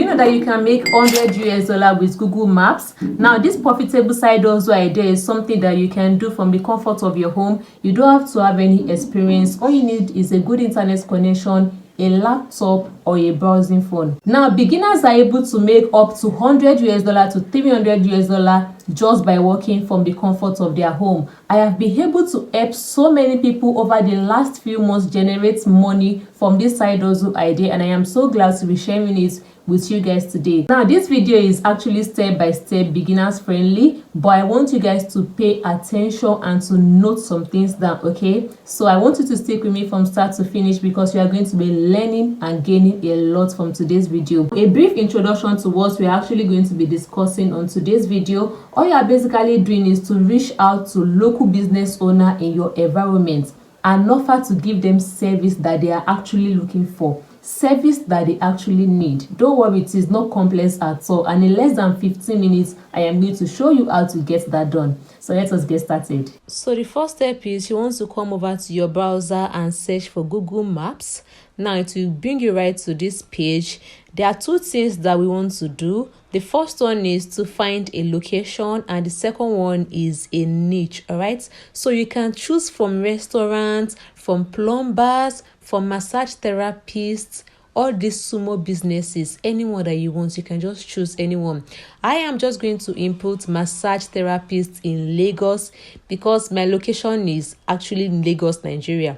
you know that you can make $100 with Google Maps? Now, this profitable side hustle idea is something that you can do from the comfort of your home. You don't have to have any experience. All you need is a good internet connection, a laptop, or a browsing phone. Now, beginners are able to make up to $100 to $300 just by working from the comfort of their home. I have been able to help so many people over the last few months generate money from this side hustle idea, and I am so glad to be sharing it with you guys today. Now, this video is actually step-by-step, beginners friendly, but I want you guys to pay attention and to note some things down, okay? So I want you to stick with me from start to finish because you are going to be learning and gaining a lot from today's video. A brief introduction to what we're actually going to be discussing on today's video. All you are basically doing is to reach out to local business owner in your environment and offer to give them service that they are actually looking for, service that they actually need. Don't worry, it is not complex at all, and in less than 15 minutes I am going to show you how to get that done. So let us get started. So the first step is you want to come over to your browser and search for Google Maps. Now it will bring you right to this page. There are two things that we want to do. The first one is to find a location, and the second one is a niche. All right, so you can choose from restaurants, from plumbers, from massage therapists, all these small businesses, anyone that you want. You can just choose anyone. I am just going to input massage therapist in Lagos because my location is actually in Lagos, Nigeria.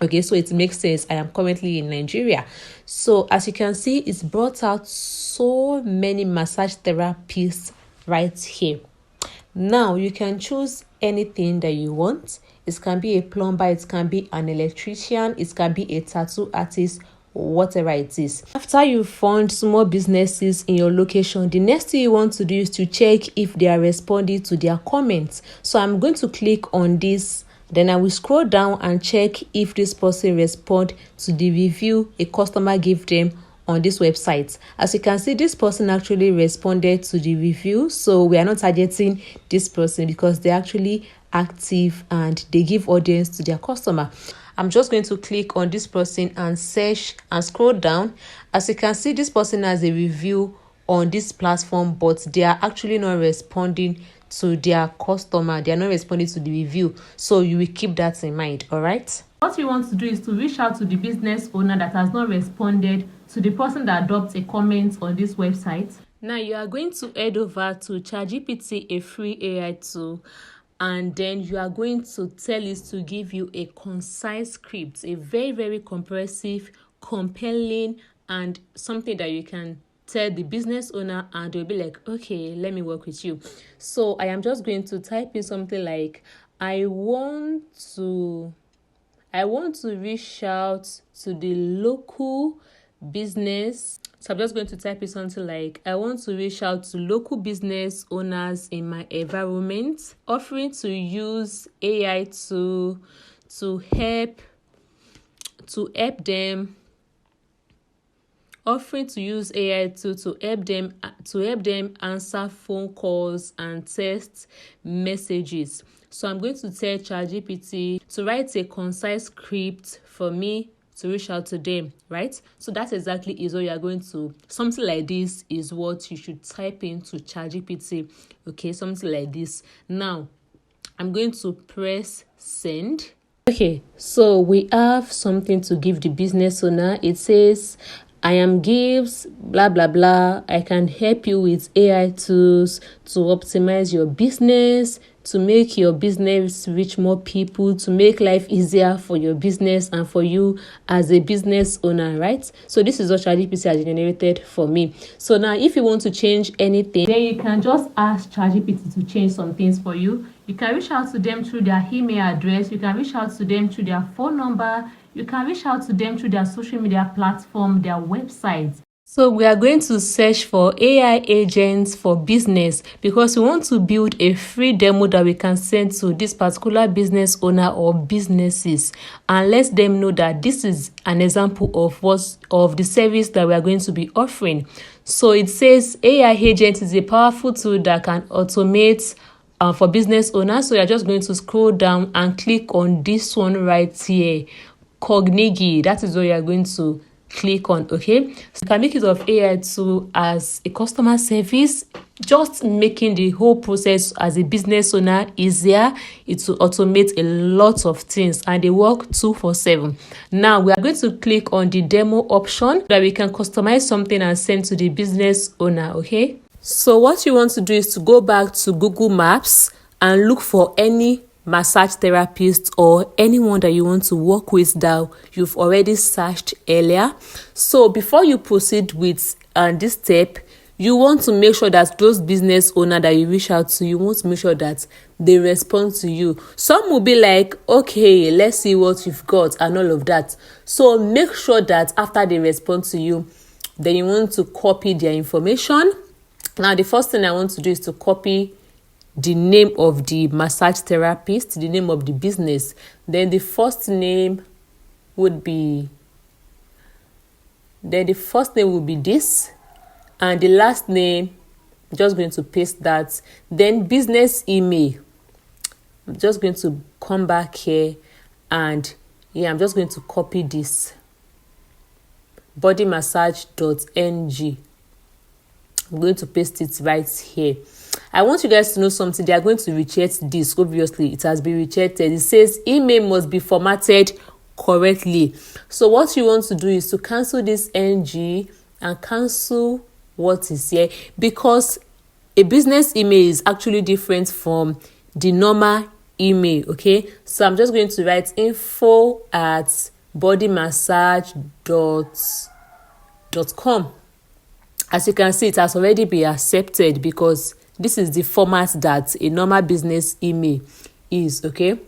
Okay, so it makes sense. I am currently in Nigeria. So as you can see, it's brought out so many massage therapists right here. Now you can choose anything that you want. It can be a plumber, it can be an electrician, it can be a tattoo artist, whatever it is. After you found small businesses in your location, the next thing you want to do is to check if they are responding to their comments. So I'm going to click on this. Then I will scroll down and check if this person responds to the review a customer gave them on this website. As you can see, this person actually responded to the review. So we are not targeting this person because they're actually active and they give audience to their customer. I'm just going to click on this person and search and scroll down. As you can see, this person has a review on this platform, but they are actually not responding to their customer. They are not responding to the review, so you will keep that in mind. All right, what you want to do is to reach out to the business owner that has not responded to the person that dropped a comment on this website. Now you are going to head over to ChatGPT, a free AI tool, and then you are going to tell it to give you a concise script, a very comprehensive, compelling, and something that you can tell the business owner and they'll be like, okay, let me work with you. So I am just going to type in something like, I want to reach out to the local business. So I'm just going to type in something like, I want to reach out to local business owners in my environment, offering to use AI to help them answer phone calls and text messages. So I'm going to tell ChatGPT to write a concise script for me to reach out to them, right? So that exactly is what you are going to, something like this is what you should type into ChatGPT. Okay, something like this. Now I'm going to press send. Okay, so we have something to give the business owner. It says, I am Gibbs, blah, blah, blah. I can help you with AI tools to optimize your business, to make your business reach more people, to make life easier for your business and for you as a business owner, right? So this is what ChatGPT has generated for me. So now if you want to change anything, then you can just ask ChatGPT to change some things for you. You can reach out to them through their email address. You can reach out to them through their phone number. You can reach out to them through their social media platform, their website. So we are going to search for AI agents for business because we want to build a free demo that we can send to this particular business owner or businesses and let them know that this is an example of the service that we are going to be offering. So it says AI agent is a powerful tool that can automate for business owners. So you're just going to scroll down and click on this one right here, Cognigi. That is what you're going to click on. Okay, so you can make use of AI tool as a customer service, just making the whole process as a business owner easier. It will automate a lot of things, and they work 2/7. Now we are going to click on the demo option that we can customize something and send to the business owner. Okay, so what you want to do is to go back to Google Maps and look for any massage therapist or anyone that you want to work with that you've already searched earlier. So before you proceed with this step, you want to make sure that those business owner that you reach out to, you want to make sure that they respond to you. Some will be like, okay, let's see what you've got and all of that. So make sure that after they respond to you, then you want to copy their information. Now the first thing I want to do is to copy the name of the massage therapist, the name of the business. Then the first name would be this, and the last name, I'm just going to paste that. Then business email, I'm just going to come back here, and I'm just going to copy this, bodymassage.ng. I'm going to paste it right here. I want you guys to know something. They are going to reject this. Obviously, it has been rejected. It says email must be formatted correctly. So what you want to do is to cancel this ng and cancel what is here, because a business email is actually different from the normal email. Okay, so I'm just going to write info@bodymassage.com. As you can see, it has already been accepted because this is the format that a normal business email is. Okay,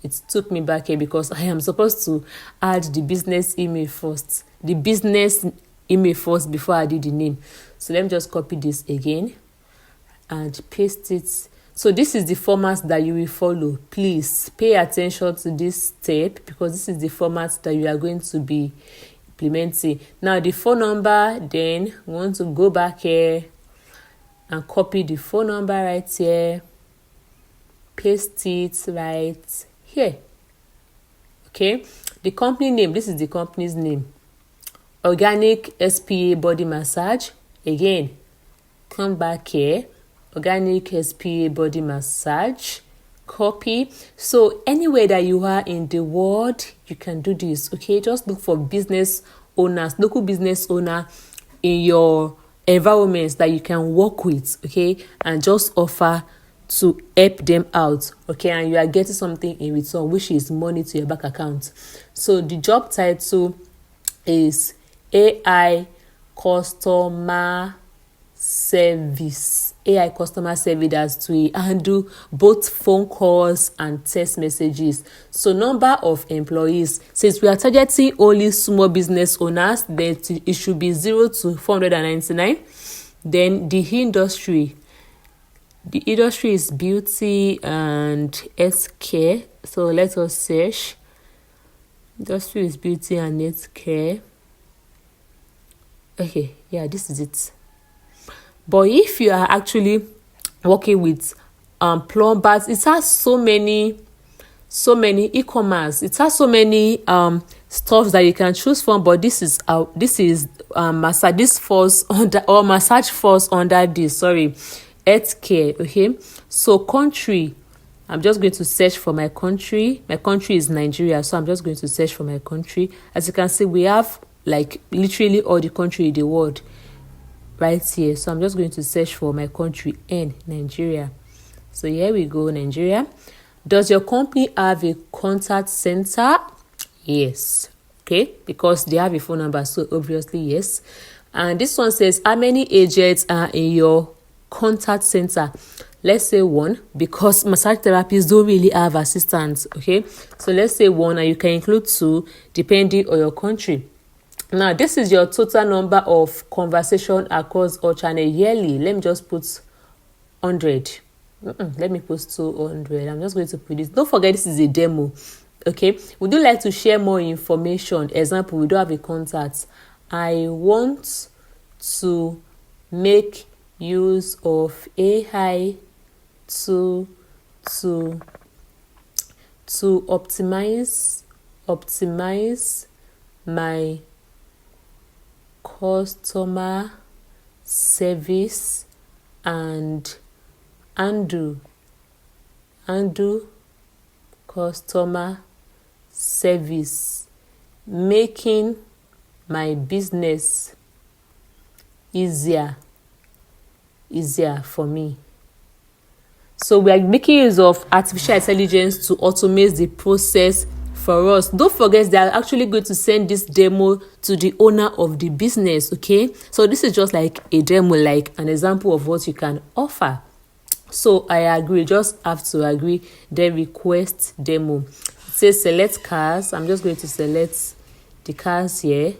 it took me back here because I am supposed to add the business email first. Before I do the name. So let me just copy this again and paste it. So this is the format that you will follow. Please pay attention to this step because this is the format that you are going to be implementing. Now the phone number, then we want to go back here and copy the phone number right here, paste it right here. Okay, the company name, this is the company's name, Organic SPA Body Massage. Again, come back here, Organic SPA Body Massage, copy. So anywhere that you are in the world, you can do this. Okay, just look for business owners, local business owner in your environments that you can work with. Okay, and just offer to help them out. Okay, and you are getting something in return, which is money to your bank account. So the job title is AI customer service. AI customer service, that's to handle both phone calls and text messages. So number of employees, since we are targeting only small business owners, then it should be 0 to 499. Then the industry is beauty and healthcare. So let us search. Industry is beauty and healthcare. Okay, this is it. But if you are actually working with plumbers, it has so many e-commerce. It has so many stuff that you can choose from. But this is massage. This falls under, or massage falls under this. Sorry, healthcare. Okay, so country. I'm just going to search for my country. My country is Nigeria, so I'm just going to search for my country. As you can see, we have like literally all the country in the world right here. So I'm just going to search for my country and Nigeria. So here we go, Nigeria. Does your company have a contact center? Yes. Okay, because they have a phone number, so obviously yes. And this one says, how many agents are in your contact center? Let's say 1, because massage therapists don't really have assistants. Okay, so let's say 1, and you can include 2 depending on your country. Now, this is your total number of conversation across all channels yearly. Let me just put 100. Let me put 200. I'm just going to put this. Don't forget, this is a demo. Okay. Would you like to share more information? Example, we don't have a contact. I want to make use of AI to optimize my customer service and handle customer service, making my business easier for me. So we are making use of artificial intelligence to automate the process for us. Don't forget, they are actually going to send this demo to the owner of the business. Okay, so this is just like a demo, like an example of what you can offer. So I agree, just have to agree, then request demo. It says select cars. I'm just going to select the cars here.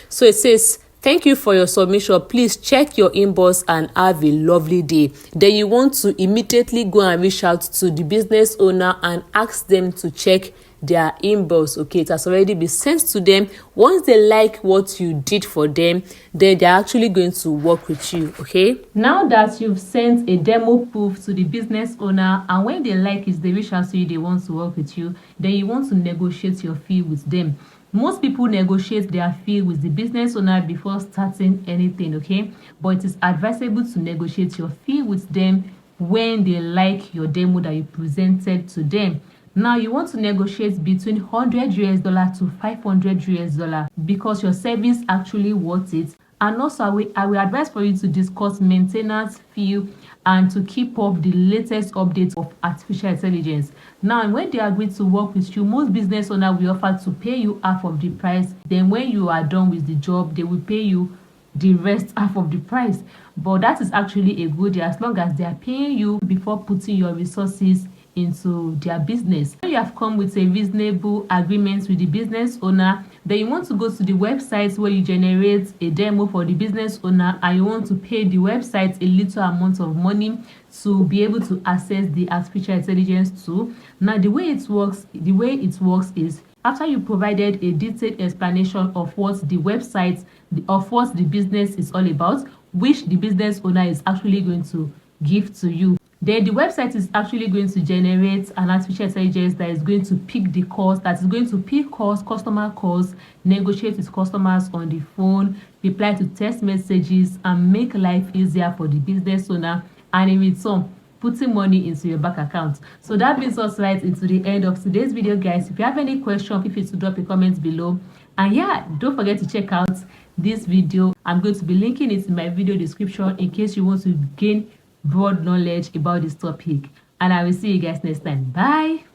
So it says, thank you for your submission. Please check your inbox and have a lovely day. Then you want to immediately go and reach out to the business owner and ask them to check their inbox. Okay, it has already been sent to them. Once they like what you did for them, then they're actually going to work with you. Okay, now that you've sent a demo proof to the business owner, and when they like it, they reach out to you, they want to work with you, then you want to negotiate your fee with them. Most people negotiate their fee with the business owner before starting anything, okay? But it is advisable to negotiate your fee with them when they like your demo that you presented to them. Now you want to negotiate between $100 to $500 because your service actually worth it. And also I will advise for you to discuss maintenance fee and to keep up the latest updates of artificial intelligence. Now when they agree to work with you, most business owners will offer to pay you half of the price. Then when you are done with the job, they will pay you the rest half of the price. But that is actually a good deal as long as they are paying you before putting your resources into their business. When you have come with a reasonable agreement with the business owner, then you want to go to the website where you generate a demo for the business owner, and you want to pay the website a little amount of money to be able to access the artificial intelligence tool. Now the way it works is, after you provided a detailed explanation of what the website of what the business is all about, which the business owner is actually going to give to you, then the website is actually going to generate an artificial intelligence that is going to pick the calls, customer calls, negotiate with customers on the phone, reply to text messages, and make life easier for the business owner, and in return putting money into your bank account. So that brings us right into the end of today's video, guys. If you have any question, feel free to drop a comment below, and yeah, don't forget to check out this video. I'm going to be linking it in my video description in case you want to gain broad knowledge about this topic, and I will see you guys next time. Bye.